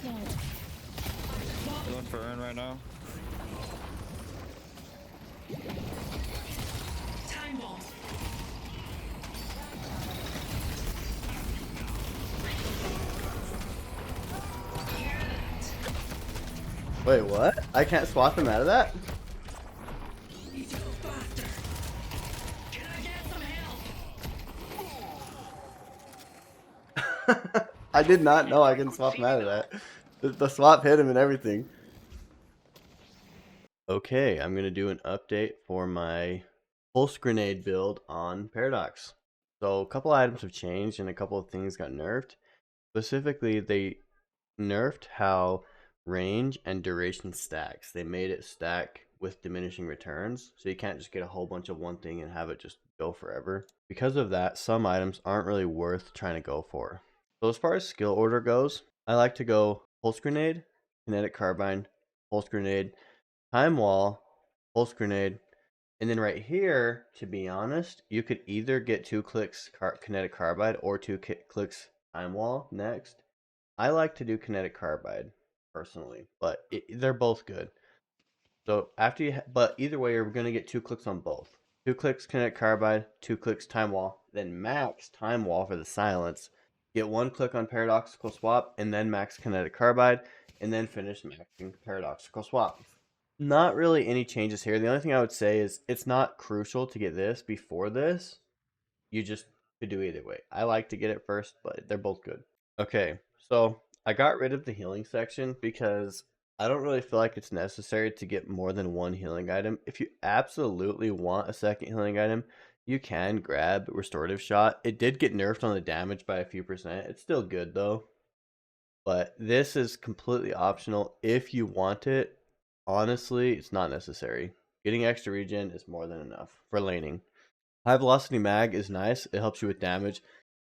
Going for Earn right now. Time bomb. Wait, what? I can't swap him out of that? Need to go faster. Can I get some help? I did not know I can swap him out of that. The swap hit him and everything. Okay, I'm going to do an update for my pulse grenade build on Paradox. So a couple items have changed and a couple of things got nerfed. Specifically, they nerfed how range and duration stacks. They made it stack with diminishing returns, so you can't just get a whole bunch of one thing and have it just go forever. Because of that, some items aren't really worth trying to go for. So as far as skill order goes, I like to go pulse grenade, kinetic carbine, pulse grenade, time wall, pulse grenade, and then right here, to be honest, you could either get 2 clicks kinetic carbide or 2 clicks time wall next. I like to do kinetic carbide personally, but they're both good. So after you, but either way, you're gonna get 2 clicks on both. 2 clicks kinetic carbide, 2 clicks time wall, then max time wall for the silence. Get 1 click on paradoxical swap, and then max kinetic carbide, and then finish maxing paradoxical swap. Not really any changes here. The only thing I would say is it's not crucial to get this before this. You just could do either way. I like to get it first, but they're both good. Okay, so I got rid of the healing section because I don't really feel like it's necessary to get more than 1 healing item. If you absolutely want a second healing item, you can grab restorative shot. It did get nerfed on the damage by a few percent. It's still good though. But this is completely optional if you want it. Honestly, it's not necessary. Getting extra regen is more than enough for laning. High velocity mag is nice. It helps you with damage.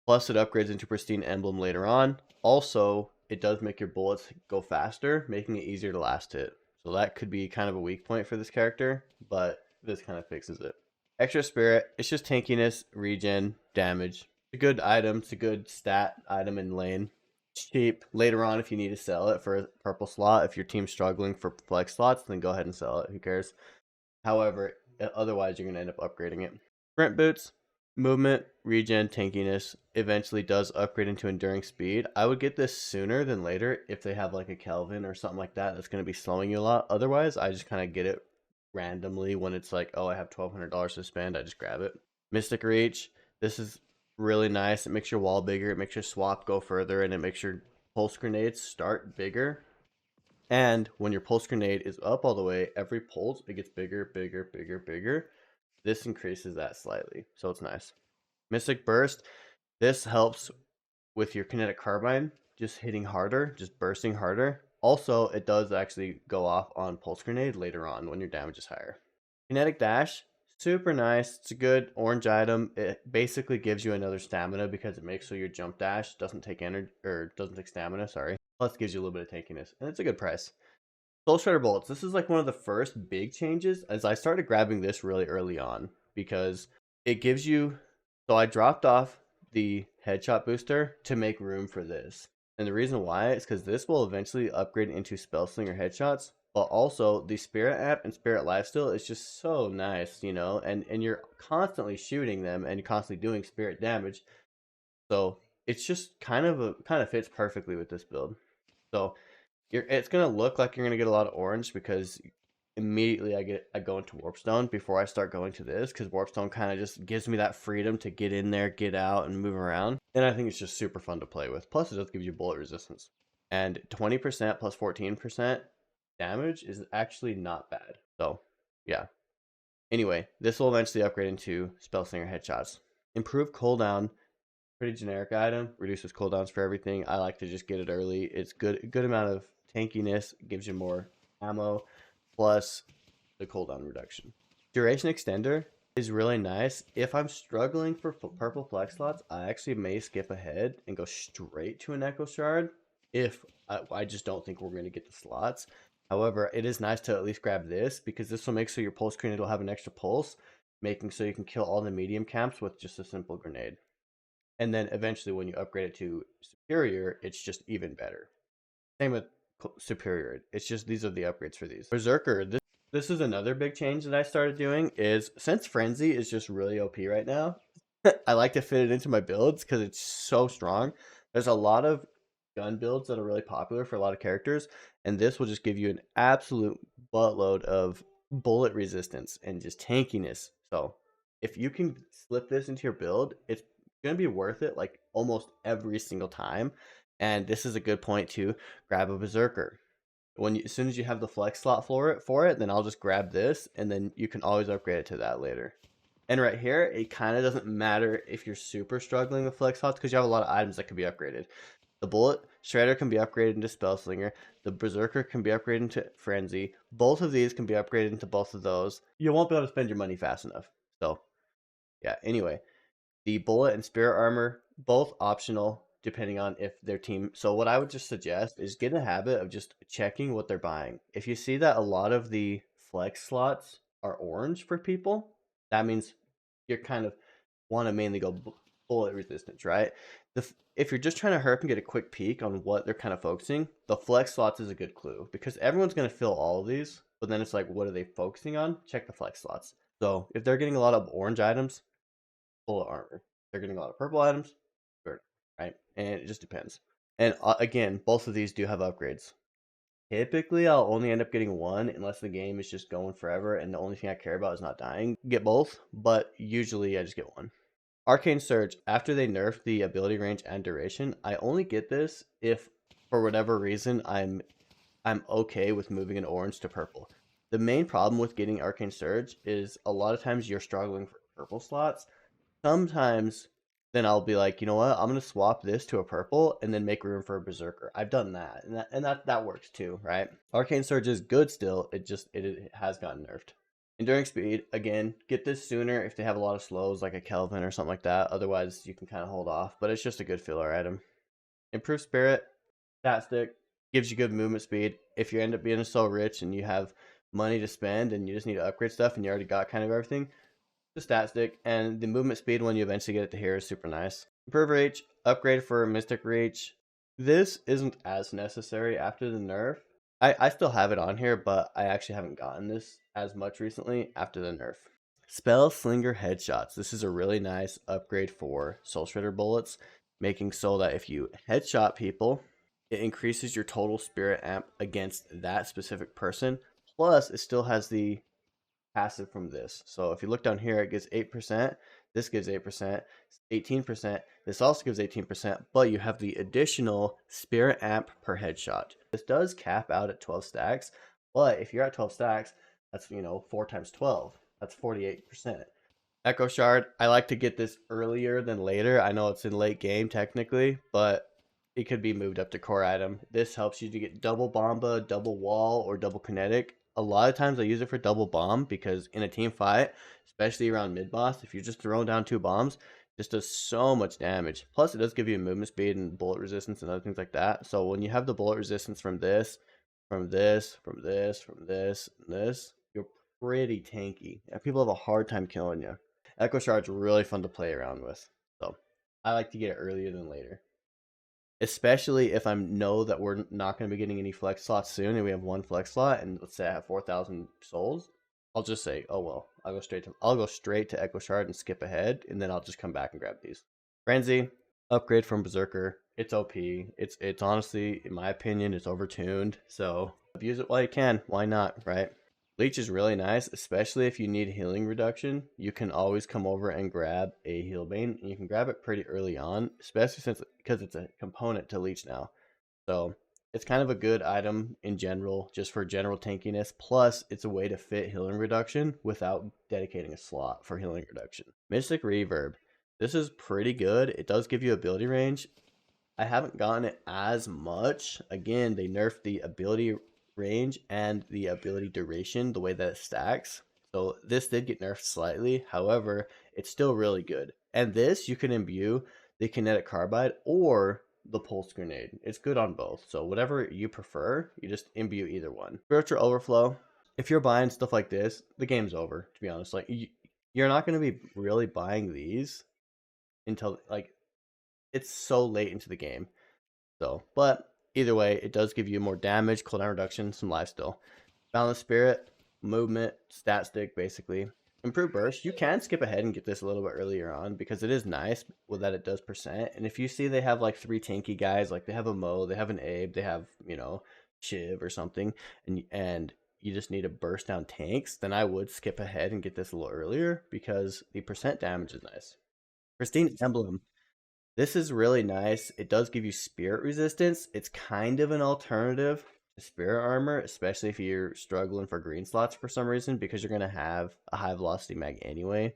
Plus, it upgrades into pristine emblem later on. Also, it does make your bullets go faster, making it easier to last hit. So that could be kind of a weak point for this character, but this kind of fixes it. Extra spirit, it's just tankiness, regen, damage. It's a good item. It's a good stat item in lane. Cheap. Later on, if you need to sell it for a purple slot, if your team's struggling for flex slots, then go ahead and sell it. Who cares? However, otherwise, you're going to end up upgrading it. Sprint boots, movement, regen, tankiness, eventually does upgrade into enduring speed. I would get this sooner than later if they have like a Kelvin or something like that that's going to be slowing you a lot. Otherwise, I just kind of get it randomly when it's like, oh, I have $1,200 to spend. I just grab it. Mystic Reach. This is really nice. It makes your wall bigger. It makes your swap go further, and it makes your pulse grenades start bigger. And when your pulse grenade is up all the way, every pulse, it gets bigger, bigger, bigger, bigger. This increases that slightly, so it's nice. Mystic Burst. This helps with your kinetic carbine, just hitting harder, just bursting harder. Also, it does actually go off on pulse grenade later on when your damage is higher. Kinetic Dash. Super nice. It's a good orange item. It basically gives you another stamina because it makes so your jump dash doesn't take energy or doesn't take stamina, sorry. Plus gives you a little bit of tankiness. And it's a good price. Soul Shredder Bolts. This is like one of the first big changes as I started grabbing this really early on because it gives you. So I dropped off the headshot booster to make room for this. And the reason why is because this will eventually upgrade into Spell Slinger headshots. But also the Spirit app and Spirit Lifesteal is just so nice, you know, and you're constantly shooting them and you're constantly doing spirit damage. So it's just kind of fits perfectly with this build. So it's gonna look like you're gonna get a lot of orange because immediately I go into Warpstone before I start going to this because Warpstone kind of just gives me that freedom to get in there, get out, and move around. And I think it's just super fun to play with. Plus, it does give you bullet resistance. And 20% plus 14% damage is actually not bad. So, yeah. Anyway, this will eventually upgrade into Spell Slinger headshots. Improved cooldown. Pretty generic item. Reduces cooldowns for everything. I like to just get it early. It's good amount of tankiness. Gives you more ammo. Plus the cooldown reduction. Duration extender is really nice. If I'm struggling for purple flex slots, I actually may skip ahead and go straight to an echo shard if I just don't think we're going to get the slots. However, it is nice to at least grab this because this will make so your pulse grenade will have an extra pulse, making so you can kill all the medium camps with just a simple grenade. And then eventually when you upgrade it to superior, it's just even better. Same with Superior. It's just these are the upgrades for these. Berserker. This is another big change that I started doing is since Frenzy is just really OP right now, I like to fit it into my builds because it's so strong. There's a lot of gun builds that are really popular for a lot of characters, and this will just give you an absolute buttload of bullet resistance and just tankiness. So if you can slip this into your build, it's gonna be worth it like almost every single time. And this is a good point to grab a Berserker. As soon as you have the flex slot for it, then I'll just grab this, and then you can always upgrade it to that later. And right here, it kind of doesn't matter if you're super struggling with flex slots because you have a lot of items that can be upgraded. The Bullet Shredder can be upgraded into Spellslinger. The Berserker can be upgraded into Frenzy. Both of these can be upgraded into both of those. You won't be able to spend your money fast enough. So, yeah, anyway. The Bullet and Spirit Armor, both optional depending on if their team. So what I would just suggest is get in the habit of just checking what they're buying. If you see that a lot of the flex slots are orange for people, that means you're kind of want to mainly go bullet resistance, right? If you're just trying to herp and get a quick peek on what they're kind of focusing, the flex slots is a good clue because everyone's going to fill all of these, but then it's like, what are they focusing on? Check the flex slots. So if they're getting a lot of orange items, bullet armor. They're getting a lot of purple items, right? And it just depends. And again, both of these do have upgrades. Typically, I'll only end up getting one unless the game is just going forever and the only thing I care about is not dying. Get both, but usually I just get one. Arcane Surge, after they nerfed the ability range and duration, I only get this if, for whatever reason, I'm okay with moving an orange to purple. The main problem with getting Arcane Surge is a lot of times you're struggling for purple slots. Sometimes then I'll be like, you know what, I'm gonna swap this to a purple and then make room for a Berserker. I've done that, and that works too, right? Arcane Surge is good still. It has gotten nerfed. Enduring Speed, again, get this sooner if they have a lot of slows like a Kelvin or something like that. Otherwise, you can kind of hold off, but it's just a good filler item. Improved Spirit, Stat Stick, gives you good movement speed. If you end up being so rich and you have money to spend and you just need to upgrade stuff and you already got kind of everything, the stat stick, and the movement speed when you eventually get it to here is super nice. Improve reach, upgrade for Mystic Reach. This isn't as necessary after the nerf. I still have it on here, but I actually haven't gotten this as much recently after the nerf. Spell Slinger Headshots. This is a really nice upgrade for Soul Shredder bullets, making so that if you headshot people, it increases your total spirit amp against that specific person. Plus, it still has the passive from this. So if you look down here, it gives 8%. This gives 8%, 18%. This also gives 18%, but you have the additional spirit amp per headshot. This does cap out at 12 stacks, but if you're at 12 stacks, that's, 4 times 12. That's 48%. Echo Shard, I like to get this earlier than later. I know it's in late game technically, but it could be moved up to core item. This helps you to get double bomba, double wall, or double kinetic. A lot of times I use it for double bomb because in a team fight, especially around mid boss, if you're just throwing down 2 bombs, this does so much damage. Plus it does give you movement speed and bullet resistance and other things like that. So when you have the bullet resistance from this, from this, from this, from this, and this, you're pretty tanky. And people have a hard time killing you. Echo Shard's really fun to play around with. So I like to get it earlier than later. Especially if I know that we're not going to be getting any flex slots soon and we have one flex slot and let's say I have 4,000 souls, I'll just say, oh well, I'll go straight to Echo Shard and skip ahead, and then I'll just come back and grab these. Frenzy, upgrade from Berserker. It's OP. It's honestly, in my opinion, it's overtuned. So abuse it while you can. Why not, right? Leech is really nice, especially if you need healing reduction. You can always come over and grab a heal bane, and you can grab it pretty early on, especially because it's a component to Leech now. So it's kind of a good item in general, just for general tankiness. Plus, it's a way to fit healing reduction without dedicating a slot for healing reduction. Mystic Reverb. This is pretty good. It does give you ability range. I haven't gotten it as much. Again, they nerfed the ability range and the ability duration, the way that it stacks. So this did get nerfed slightly. However, it's still really good. And this, you can imbue the kinetic carbide or the pulse grenade. It's good on both. So whatever you prefer, you just imbue either one. Spiritual Overflow. If you're buying stuff like this, the game's over, to be honest. Like, you're not going to be really buying these until, like, it's so late into the game. So, but either way, it does give you more damage, cooldown reduction, some lifesteal. Balance Spirit, movement, stat stick, basically. Improved burst. You can skip ahead and get this a little bit earlier on because it is nice with that it does percent. And if you see they have like 3 tanky guys, like they have a Mo, they have an Abe, they have, you know, Shiv or something, and you just need to burst down tanks, then I would skip ahead and get this a little earlier because the percent damage is nice. Pristine Emblem. This is really nice. It does give you spirit resistance. It's kind of an alternative to spirit armor, especially if you're struggling for green slots for some reason, because you're going to have a high velocity mag anyway.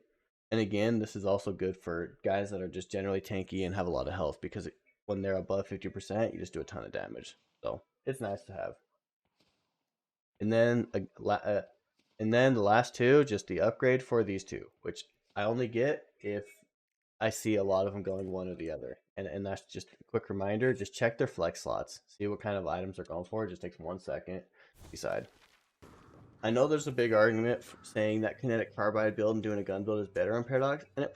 And again, this is also good for guys that are just generally tanky and have a lot of health, because when they're above 50%, you just do a ton of damage. So it's nice to have. And then the last two, just the upgrade for these two, which I only get if I see a lot of them going one or the other. And that's just a quick reminder, just check their flex slots. See what kind of items they're going for. It just takes 1 second to decide. I know there's a big argument for saying that kinetic carbide build and doing a gun build is better on Paradox, and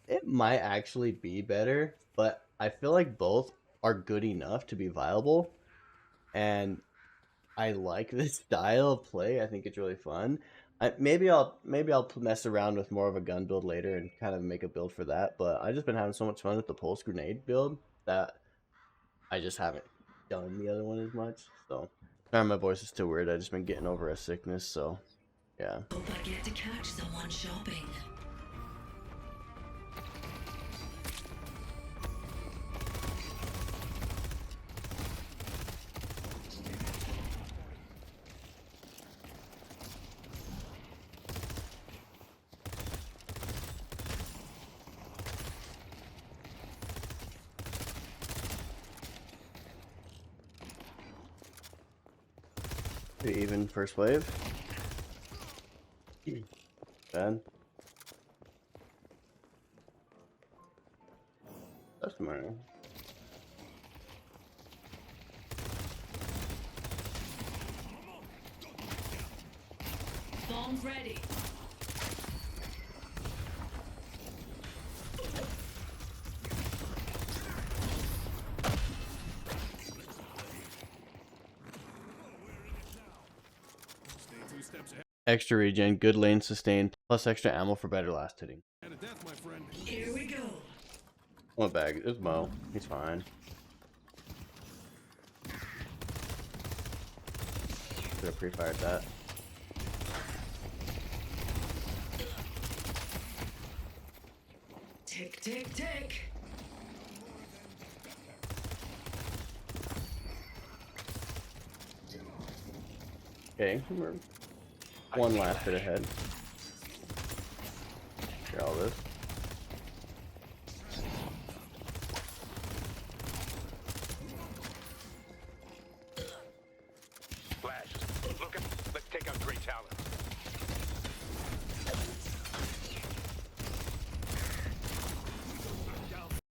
it might actually be better, but I feel like both are good enough to be viable. And I like this style of play. I think it's really fun. Maybe I'll mess around with more of a gun build later and kind of make a build for that. But I just been having so much fun with the pulse grenade build that I just haven't done the other one as much. So sorry, my voice is still weird. I just been getting over a sickness. So yeah. Hope I get to catch someone shopping. Pretty even first wave. Bad. That's my. Bombs ready. Extra regen, good lane sustain, plus extra ammo for better last hitting. Here we go. One bag. It's Mo. He's fine. Could have pre-fired that. Tick, tick, tick. Okay, we're one last bit ahead. Get all this. Flash, look at, let's take out great talent.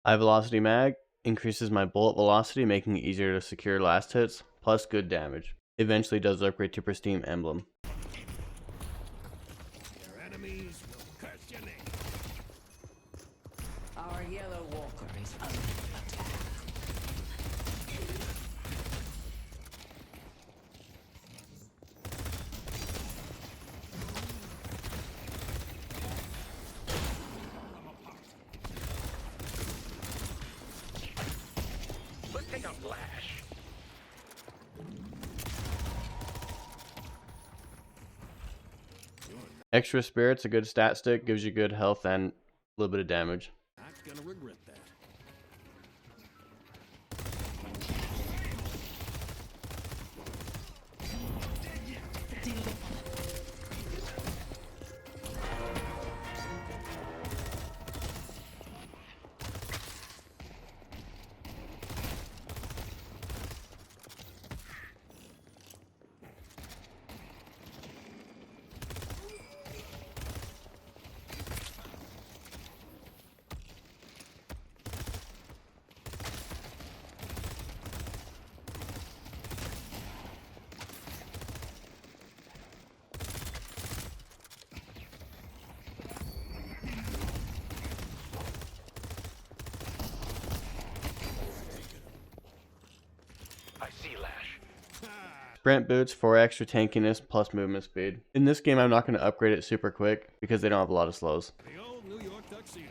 High velocity mag increases my bullet velocity, making it easier to secure last hits, plus good damage. Eventually does upgrade to Pristine Emblem. Your enemies will curse your name. Our yellow walker is under attack. Let's take out Flash. Extra Spirit's a good stat stick, gives you good health and a little bit of damage. Not gonna regret that. I see Lash. Sprint boots for extra tankiness plus movement speed. In this game, I'm not going to upgrade it super quick because they don't have a lot of slows. The old New York tuxedo.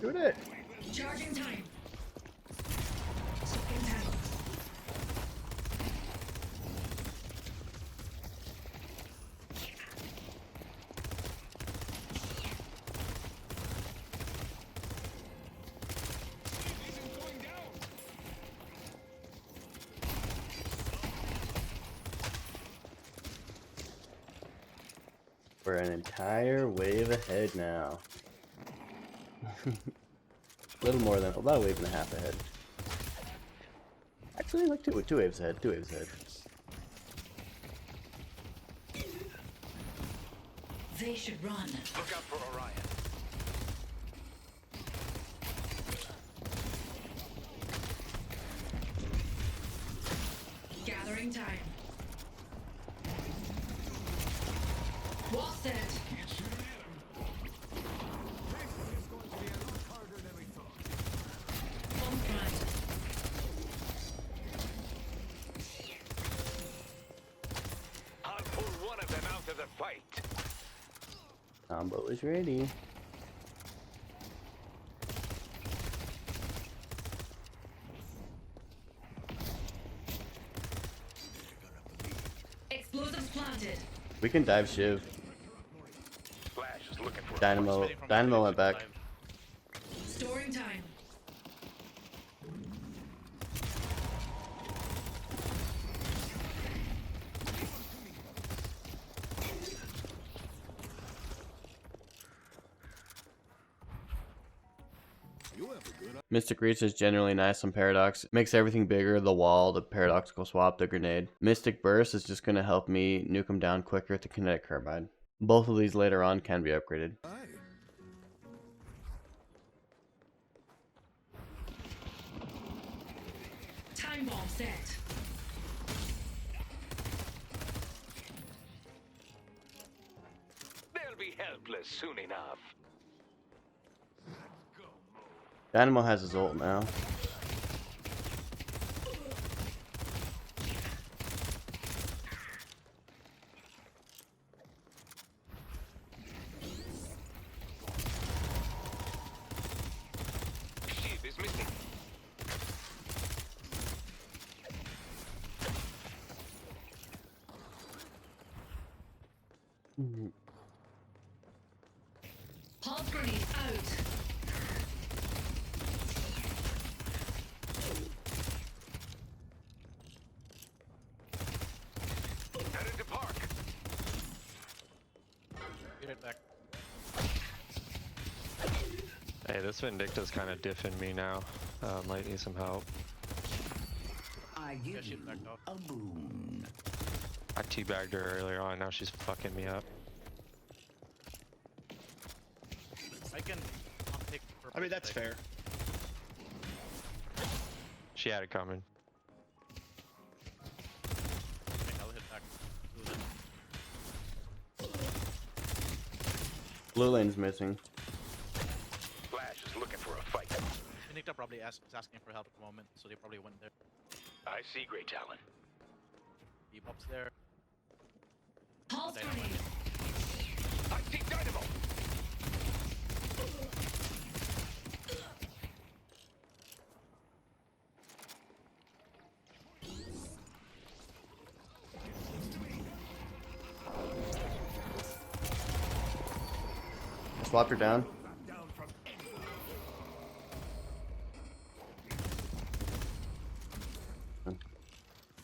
Do it. Charging time. Swapping time. We're an entire wave ahead now. A little more than about a wave and a half ahead. Actually, like two waves ahead. 2 waves ahead. They should run. Look out for Orion. Gathering time. What's that? On front. I'll pull one of them out of the fight. Combo is ready. Explosives planted. We can dive Shiv. Flash is looking for Dynamo went back. Storing time. Mystic Reach is generally nice on Paradox. Makes everything bigger, the wall, the paradoxical swap, the grenade. Mystic Burst is just going to help me nuke them down quicker with the kinetic carbide. Both of these later on can be upgraded. Time bomb set. They'll be helpless soon enough. Dynamo has his ult now. Shiv is missing. Pulse grenade out. Headed to park. Get it back. Hey, this Vindicta's kind of diffing me now. Might need some help. I Yeah, give you shit back off. a boon. I teabagged her earlier on, now she's fucking me up. I can take. I mean, that's fair. She had it coming. Okay, I'll hit back. Do it. Blue lane's missing. Flash is looking for a fight. Vindicta probably is asking for help at the moment, so they probably went there. I see Great Talon. Bebop's there. Pulse Dynamo. grenade. I see Dynamo. Swapped her down.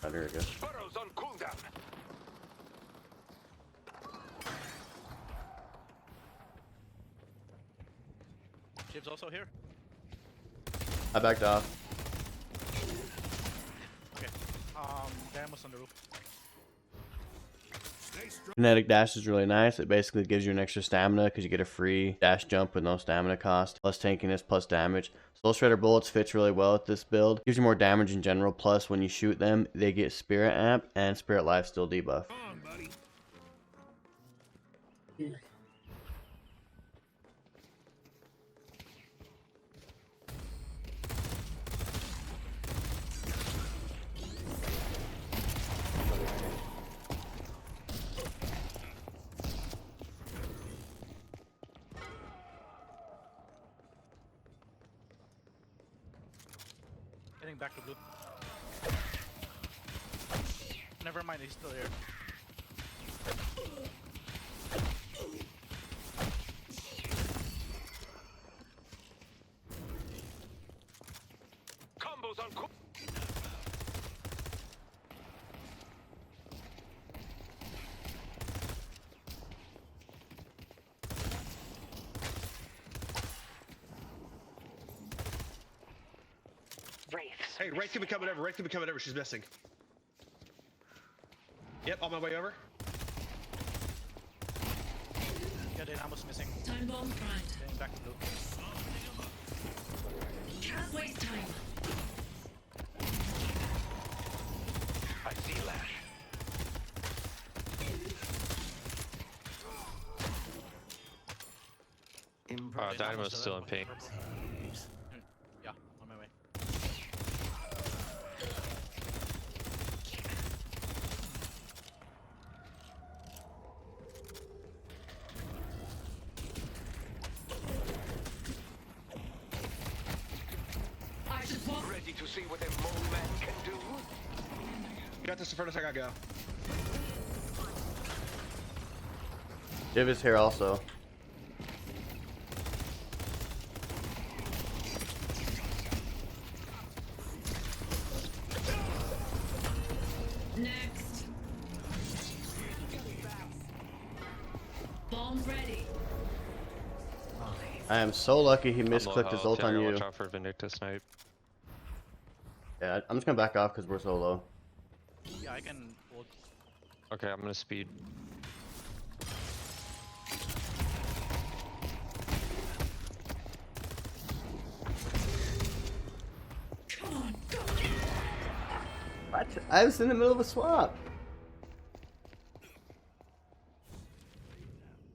Oh, there we go. Burrow's on cooldown. Shiv's also here. I backed off. Okay. Dynamo's on the roof. Kinetic dash is really nice. It basically gives you an extra stamina because you get a free dash jump with no stamina cost, plus tankiness, plus damage. Soul Shredder bullets fits really well with this build. Gives you more damage in general, plus when you shoot them, they get Spirit Amp and Spirit Lifesteal debuff. Come on, buddy. Heading back to blue. Never mind, he's still here. Combos on cool. Hey, Wraith can be coming over. Wraith can be coming over. She's missing. Yep, on my way over. Get in, almost missing. Time bomb primed. Heading back to blue. Can't waste time. I see Lash. Dynamo's still in pain. Yeah, on my way. I should walk. Ready to see what a mole man can do? You got this the furthest I gotta go. Div is here also. Next. Bomb ready. I am so lucky he I'm low misclicked his health. ult on Yeah, you. watch out for Vindictus snipe. Yeah, I'm just gonna back off because we're so low. Yeah, I can hold. Okay, I'm gonna speed. Come on, go. What? I was in the middle of a swap.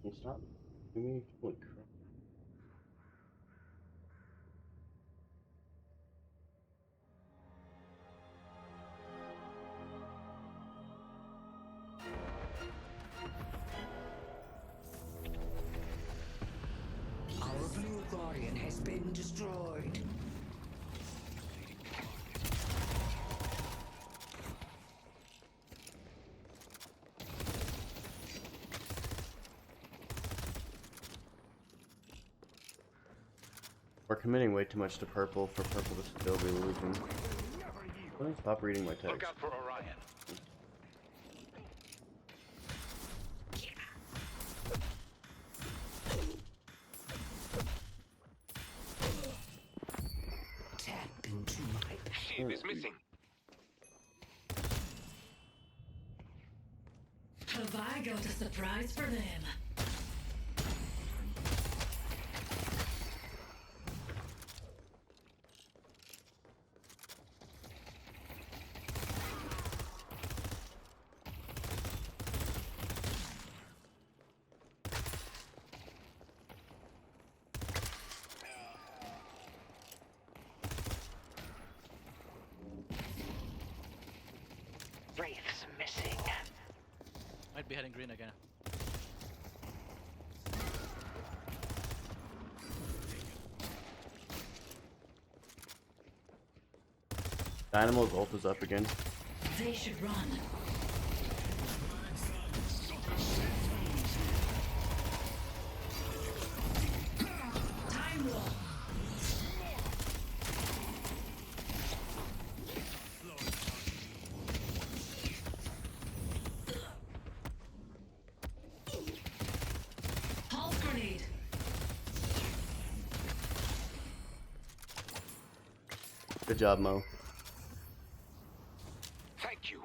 Can you stop? Give me holy crap. Our blue guardian has been destroyed. We're committing way too much to purple for purple to still be losing. Let me stop reading my Look text. out for Orion. Tap into my Shield is missing. Have I got a surprise for them? Wraith's missing. Might be heading green again. Dynamo's ult is up again. They should run. Time wall. Pulse grenade. Good job, Mo. Thank you.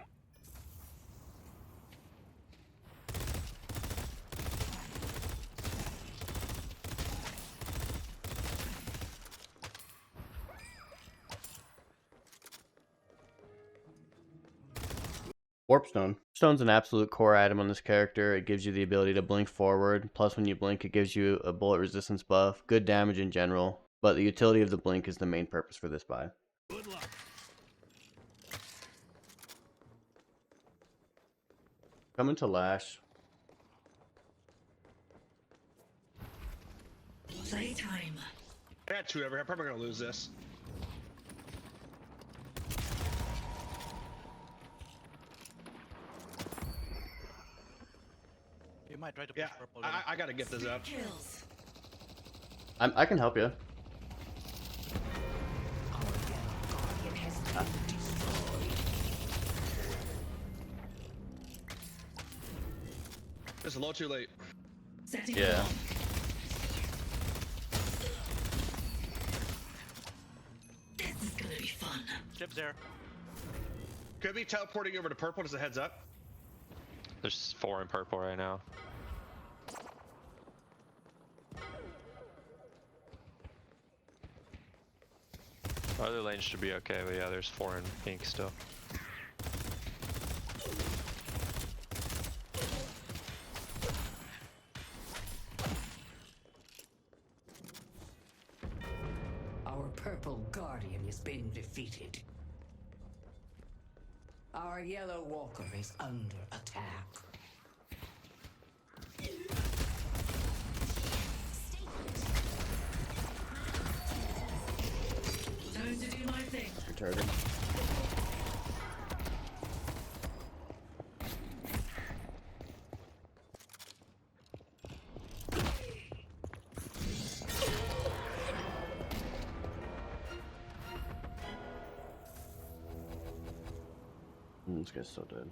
Warpstone. Stone's an absolute core item on this character. It gives you the ability to blink forward. Plus, when you blink, it gives you a bullet resistance buff. Good damage in general. But the utility of the blink is the main purpose for this buy. Good luck. Coming to Lash. Playtime. I got two over here. I'm probably gonna lose this. tried to push Yeah, purple. I gotta get this up. Kills. I can help you. Our yellow guardian has been destroyed. It's a little too late. Setting Yeah. bomb. This is gonna be fun. Ship's there. Could be teleporting over to purple as a heads up. There's 4 in purple right now. Other lanes should be okay, but yeah, there's 4 in pink still. Our purple guardian has been defeated. Our yellow walker is under attack. Time to do my thing. Retarded. This guy's so dead.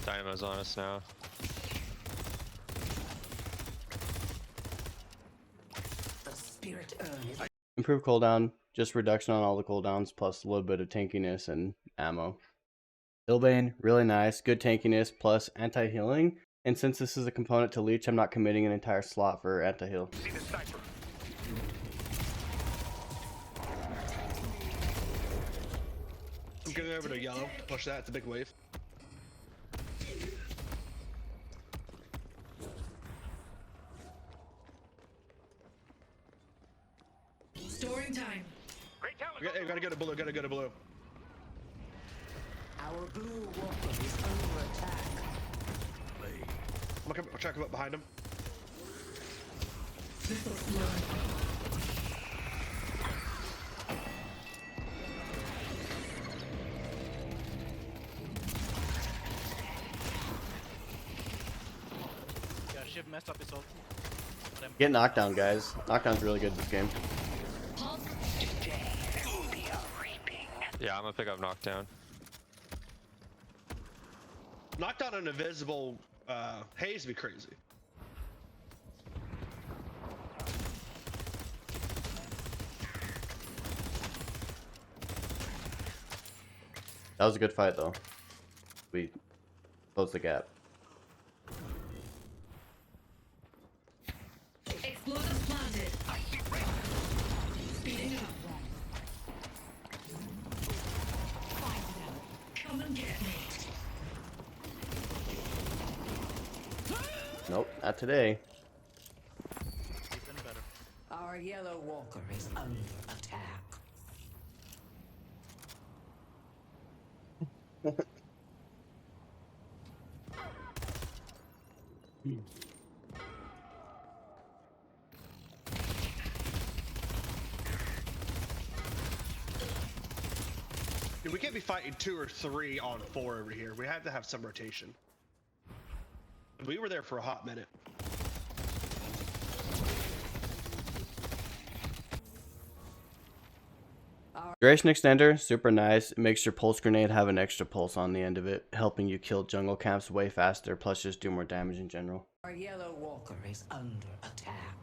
Dynamo's on us now. The spirit urn is Improved cooldown, just reduction on all the cooldowns, plus a little bit of tankiness and ammo. Ilbane, really nice, good tankiness, plus anti-healing. And since this is a component to leech, I'm not committing an entire slot for anti-heal. See the sniper. I'm getting over to yellow to push that. It's a big wave. Storing time. Great talent. We gotta go to blue. Gotta go to blue. our blue walker is under attack. I'll try to come up behind him. This'll slow. Yeah, Shiv messed up his ult. But Get knockdown, guys. Knockdown's really good this game. Yeah, I'm gonna pick up knockdown. Knockdown on invisible haze would be crazy. That was a good fight, though. We closed the gap. Explosives planted. Speeding up. Find them. Come and get me. Nope, not today. even better. Our yellow walker is under attack. Dude, we can't be fighting 2 or 3 on 4 over here. We have to have some rotation. We were there for a hot minute. Duration extender, super nice. It makes your pulse grenade have an extra pulse on the end of it, helping you kill jungle camps way faster, plus just do more damage in general. Our yellow walker is under attack.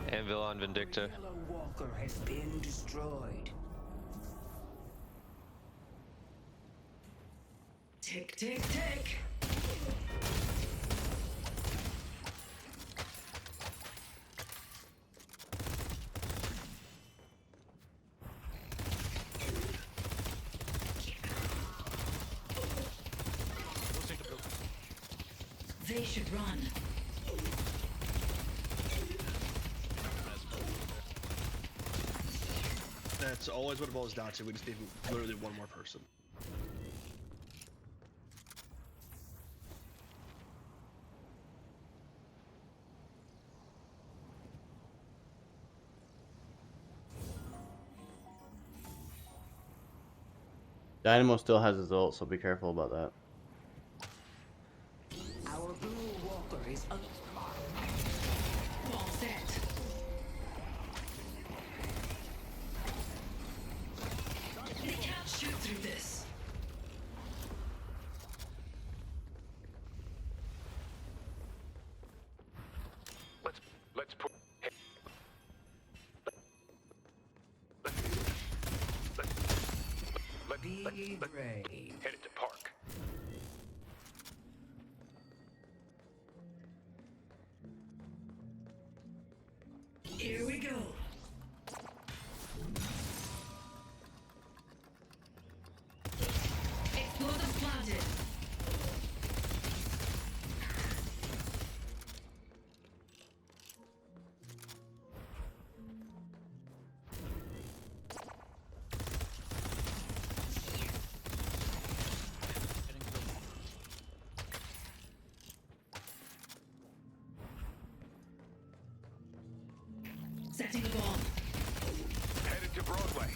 Anvil on Vindicta. Our yellow walker has been destroyed. Tick, tick, tick. Boosting to blue. They should run. That's always what it boils down to. We just need literally one more person. Dynamo still has his ult, so be careful about that. Our blue walker is all set. They can't shoot through this. Let's put. Be brave. Headed to park. Here we go. Explosive planted. Heading to the Setting a bomb. Headed to Broadway.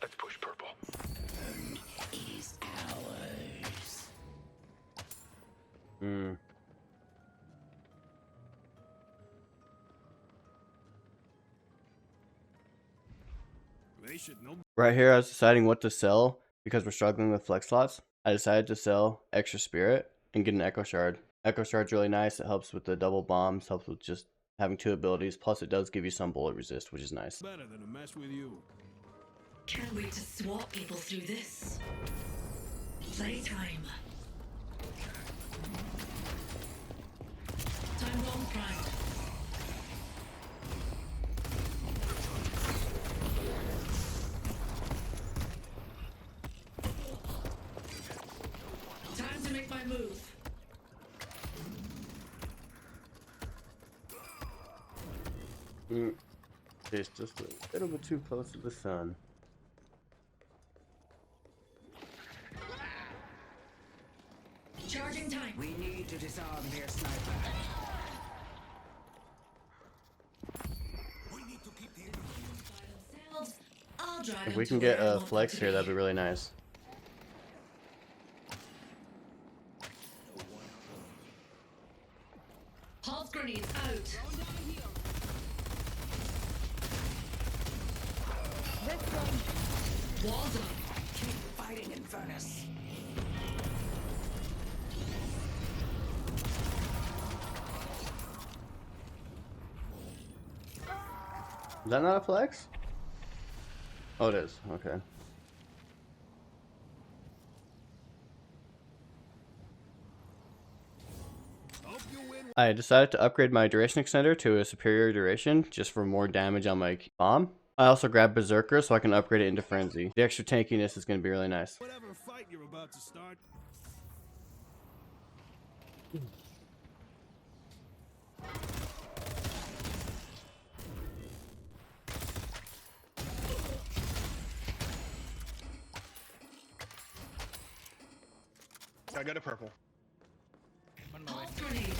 Let's push purple. Is ours. Hmm. Right here, I was deciding what to sell because we're struggling with flex slots. I decided to sell extra spirit and get an echo shard. Echo shard's really nice. It helps with the double bombs, helps with just having 2 abilities. Plus, it does give you some bullet resist, which is nice. Better than to mess with you. Can't wait to swap people through this. Playtime. Time bomb primed. Time to make my move. It's just a little bit too close to the sun. Charging time. We need to disarm their sniper. I'll drive If them we to can where get I a want them flex to here, be. that'd be really nice. Pulse grenades out. Walls up. Keep fighting, Infernus. Is that not a flex? Oh, it is. Okay. I decided to upgrade my duration extender to a superior duration just for more damage on my bomb. I also grabbed Berserker so I can upgrade it into Frenzy. The extra tankiness is going to be really nice. Whatever fight you're about to start. I got a purple. on my way. Pulse grenade.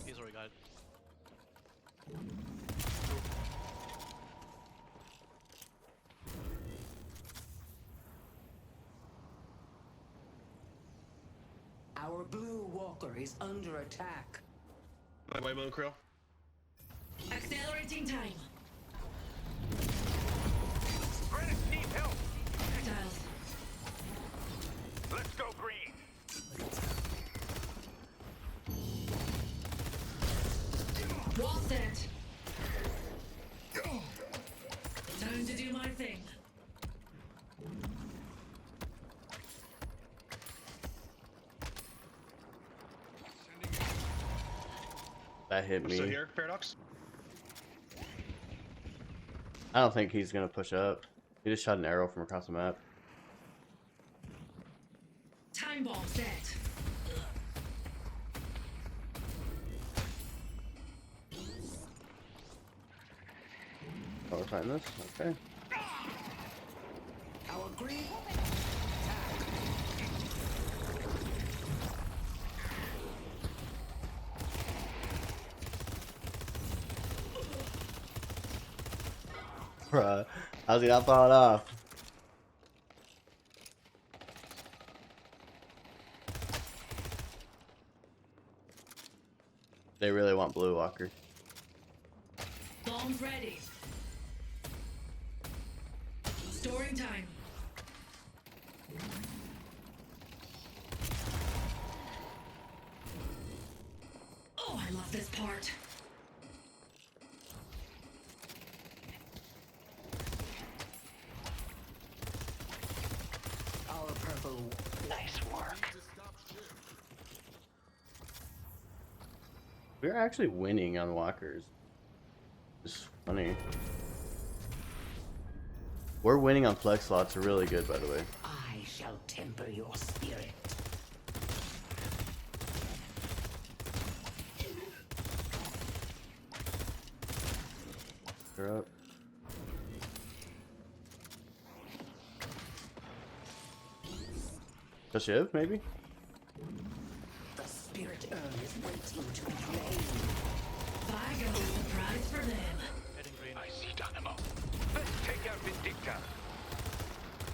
He's already got it. Our blue walker is under attack. My way, Moon Krill. Accelerating time. Granite need help. Dials. Let's go green. Wall set. Time to do my thing. That hit I'm still me. here, Paradox. I don't think he's going to push up. He just shot an arrow from across the map. Time bomb set. find this. Okay. Our green. Bruh, how's he not falling off? They really want Blue Walker. Bombs ready. Storing time. Oh, I love this part. Our purple. Nice work. We're actually winning on walkers. It's funny. We're winning on flex slots are really good, by the way. I shall temper your spirit. They're up. The Shiv, maybe? The spirit urn is waiting to be drained. I got a surprise for them. Heading green. I see Dynamo. Let's take out Vindicta.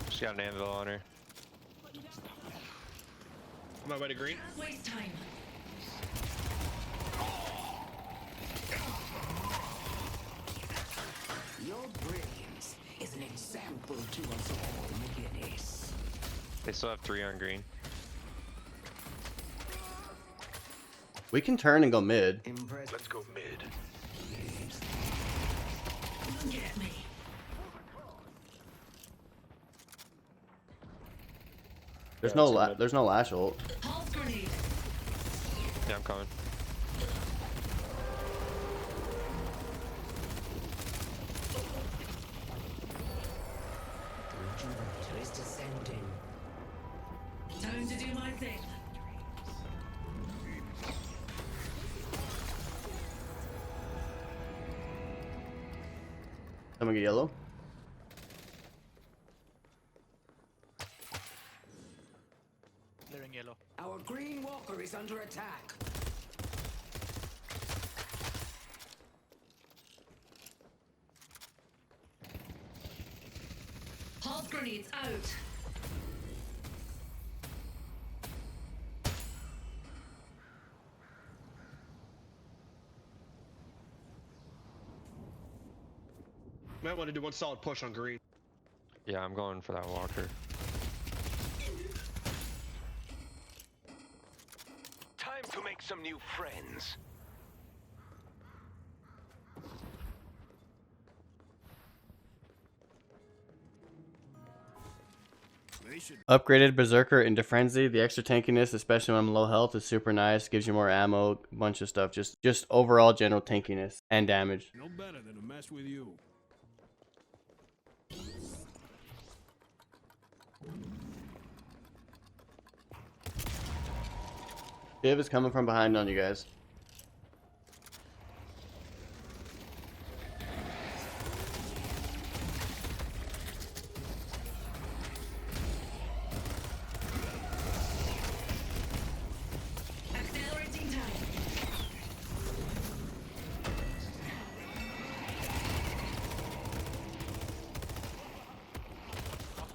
She's got an anvil on her. On my way to green. Waste time. Your brilliance is an example to us all, McGinnis. They still have 3 on green. We can turn and go mid. Impressive. Let's go mid. Get me. There's Yeah, no it's good. there's no lash ult. Pulse grenade. Yeah, I'm coming. The rejuvenator is descending. Time to do my thing. Someone get yellow. Clearing yellow. Our green walker is under attack. Pulse grenades out. Might want to do one solid push on green. Yeah, I'm going for that walker. Time to make some new friends. Upgraded Berserker into Frenzy. The extra tankiness, especially when I'm low health, is super nice. Gives you more ammo, a bunch of stuff. Just overall general tankiness and damage. No better than to mess with you. Shiv is coming from behind on you guys. Accelerating time.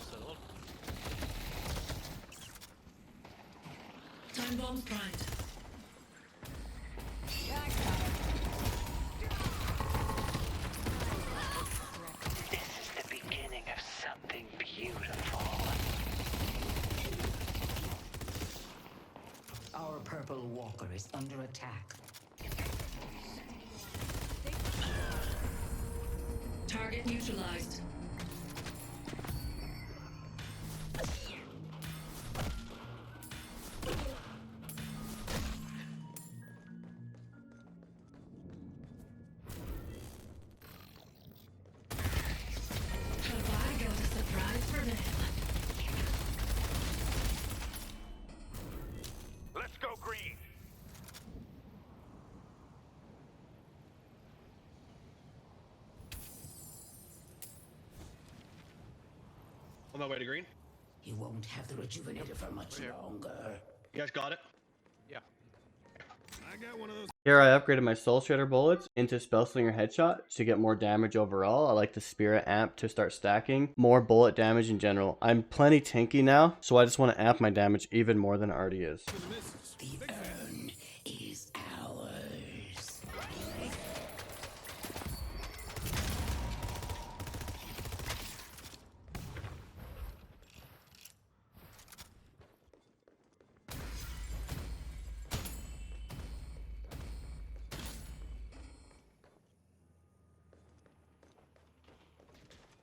Still. Time bombs primed. This is the beginning of something beautiful. Our purple walker is under attack. Target neutralized. Have I got a surprise for them? Let's go green. On my way to green. You won't have the rejuvenator for much longer. You guys got it? Yeah. I got one of those. Here I upgraded my Soul Shredder bullets into Spell Slinger Headshot to get more damage overall. I like the Spirit Amp to start stacking more bullet damage in general. I'm plenty tanky now, so I just want to amp my damage even more than it already is. For the missus. The urn is ours.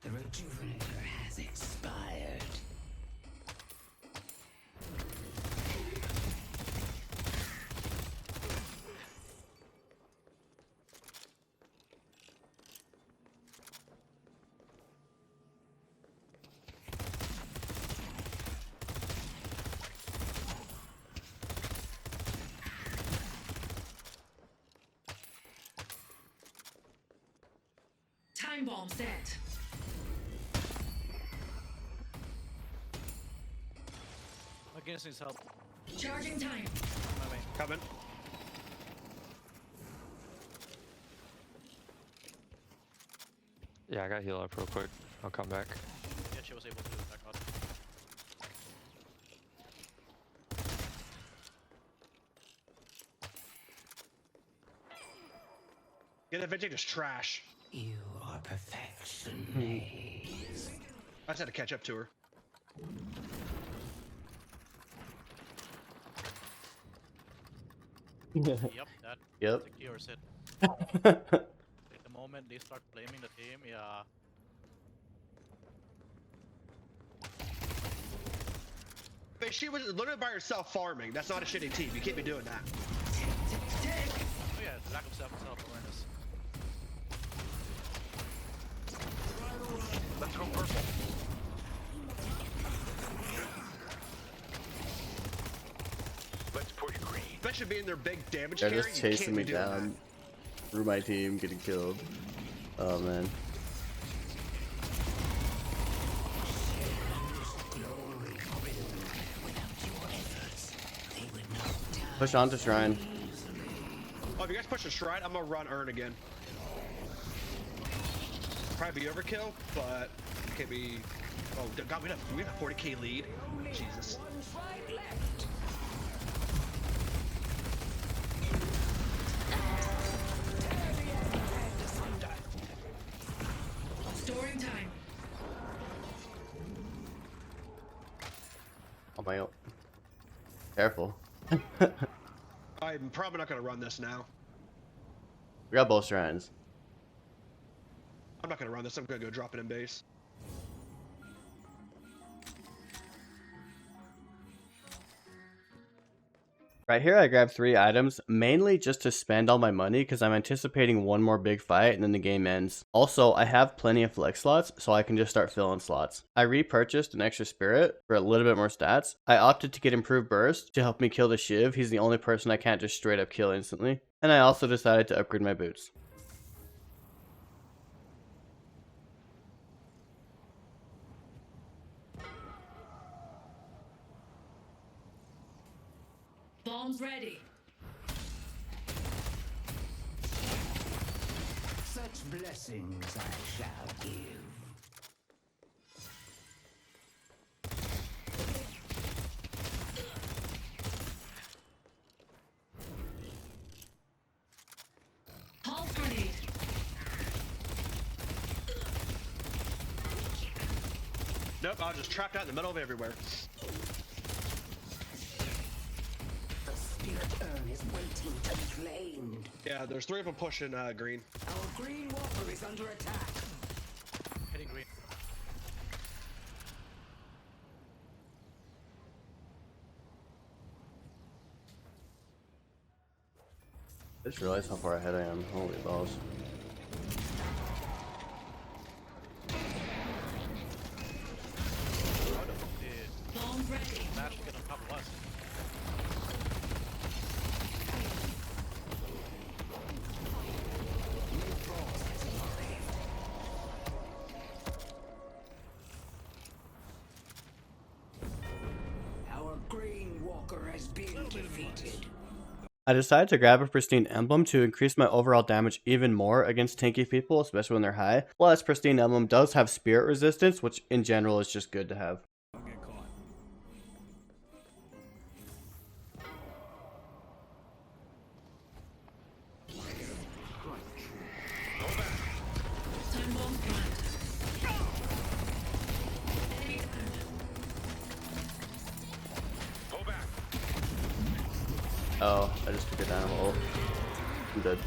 The rejuvenator has expired. Time bomb set. McGinnis needs help. Charging time. On my way. Coming. Yeah, I got heal up real quick. I'll come back. Yeah, she was able to back out. Get that vintage is trash. You are perfection, Maze. I just had to catch up to her. Yep, that Yep. secures it. At the moment they start blaming the team, yeah. But she was literally by herself farming. That's not a shitty team. You can't be doing that. Oh yeah, lack of self-awareness. Let's go purple. Let's push green. Especially being their big damage They're carry. just you chasing can't me be doing down through my team, getting killed. Oh man. Push on to Shrine. that. Oh, if you guys push the shrine, I'm gonna run Urn again. Probably be overkill, but it can't be. Oh God, we have a 40k lead. Jesus. Storing time. Oh my god. Careful. I'm probably not gonna run this now. We got both shrines. I'm not gonna run this. I'm gonna go drop it in base. Right here I grabbed 3 items, mainly just to spend all my money because I'm anticipating one more big fight and then the game ends. Also, I have plenty of flex slots, so I can just start filling slots. I repurchased an extra spirit for a little bit more stats. I opted to get improved burst to help me kill the Shiv. He's the only person I can't just straight up kill instantly. And I also decided to upgrade my boots. Bombs ready. Such blessings I shall give. Pulse grenade. Nope, I was just trapped out in the middle of everywhere. The spirit urn is waiting to be claimed. Yeah, there's 3 of them pushing green. Our green walker is under attack. Hitting green. I just realized how far ahead I am. Holy balls. How the fuck did Bombs ready. Mash get on top of us? Walker has been defeated. I decided to grab a pristine emblem to increase my overall damage even more against tanky people, especially when they're high. Plus, pristine emblem does have spirit resistance, which in general is just good to have. Don't get caught. Time bomb planted. Enemy down. Pull back. Oh, I just took a dynamo ult. I'm dead.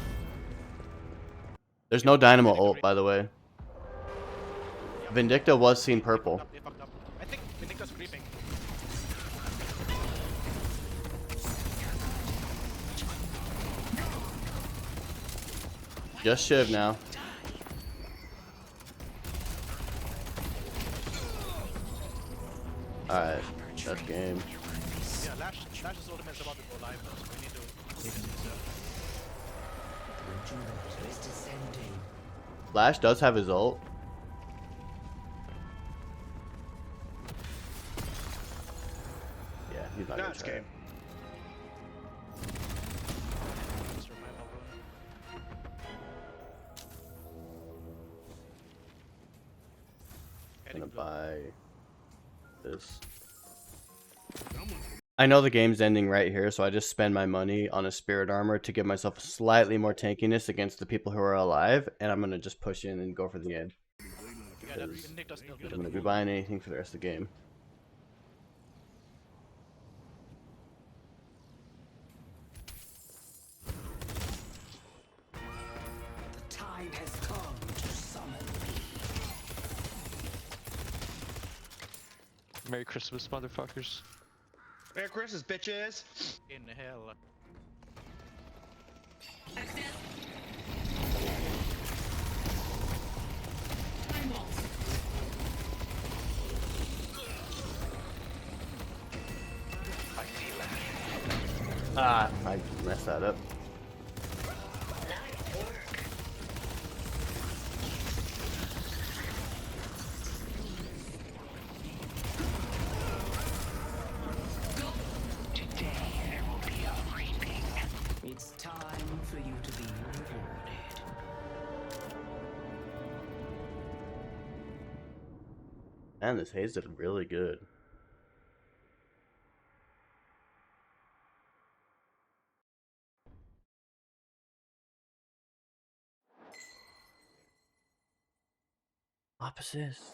There's no dynamo ult, by the way. Vindicta was seen purple. They fucked up. I think Vindicta's creeping. Just Shiv now. Alright, that's game. Yeah, Lash's ultimate is about to go live though, so we need to take it easier. Regenerator is descending. Flash does have his ult. Yeah, he's not Nah, gonna it's try. game. Survival rune. I'm Heading gonna buy this. Someone's I know the game's ending right here, so I just spend my money on a spirit armor to give myself slightly more tankiness against the people who are alive, and I'm gonna just push in and go for the end. Yeah, that Because Vindicta's still I'm gonna be buying anything for the rest of the game. The time has come to summon me. Merry Christmas, motherfuckers. Merry Christmas, bitches. in hell. Access. Time bomb. Ah, I messed that up. Nice work. Today there will be a reaping. It's time for you to be rewarded. Man, this haze did really good. Opposites.